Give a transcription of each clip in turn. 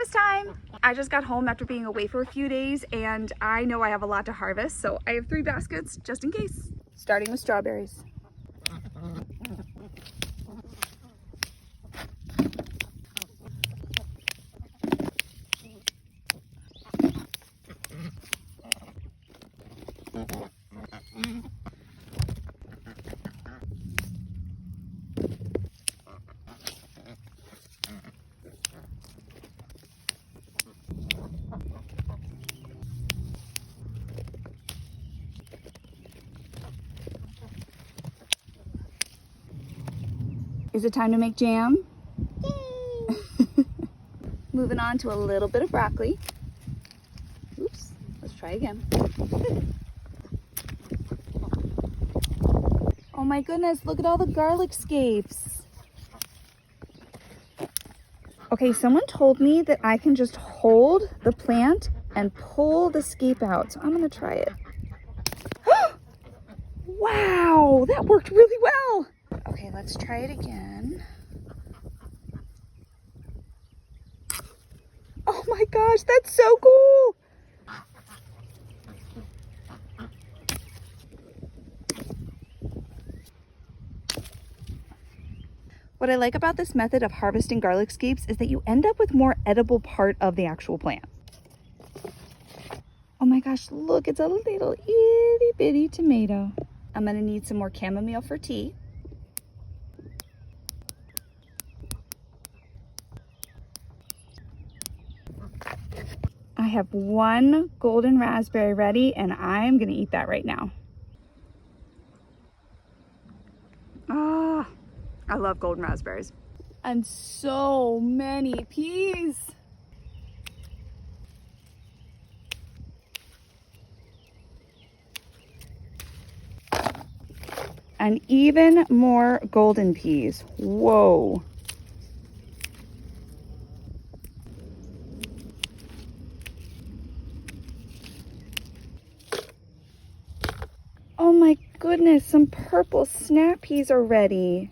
Harvest time! I just got home after being away for a few days and I know I have a lot to harvest, so I have 3 baskets just in case. Starting with strawberries. Is it time to make jam? Yay! Moving on to a little bit of broccoli. Oops, let's try again. Oh my goodness, look at all the garlic scapes. Okay, someone told me that I can just hold the plant and pull the scape out, so I'm gonna try it. Wow, that worked really well. Okay, let's try it again. Oh my gosh, that's so cool. What I like about this method of harvesting garlic scapes is that you end up with more edible part of the actual plant. Oh my gosh, look, it's a little itty bitty tomato. I'm gonna need some more chamomile for tea. I have 1 golden raspberry ready and I'm gonna eat that right now. Ah, I love golden raspberries. And so many peas. And even more golden peas. Whoa. Oh my goodness, some purple snap peas are ready.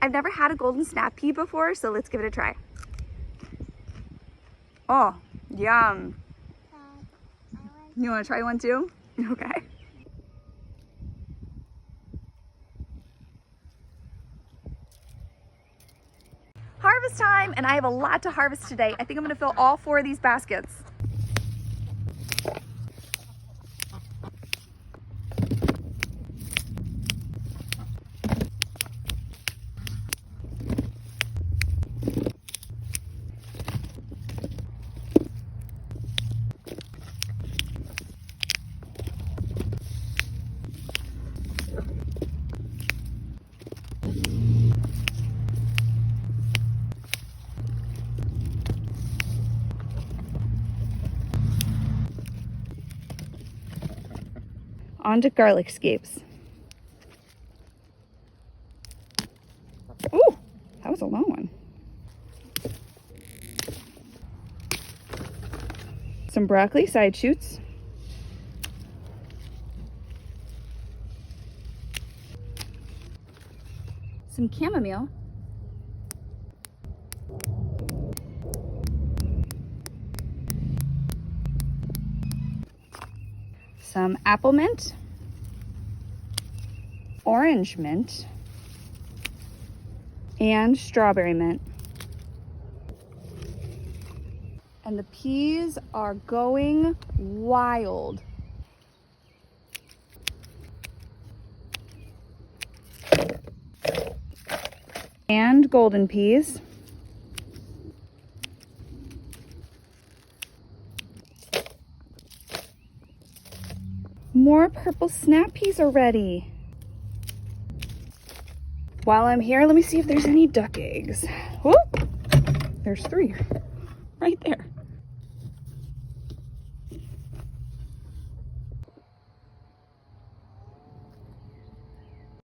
I've never had a golden snap pea before, so let's give it a try. Oh, yum. You want to try one too? Okay. Harvest time, and I have a lot to harvest today. I think I'm going to fill all 4 of these baskets. On to garlic scapes. Ooh, that was a long one. Some broccoli side shoots. Some chamomile. Some apple mint, orange mint, and strawberry mint. And the peas are going wild. And golden peas. More purple snap peas are ready. While I'm here, let me see if there's any duck eggs. Whoop! There's 3 right there.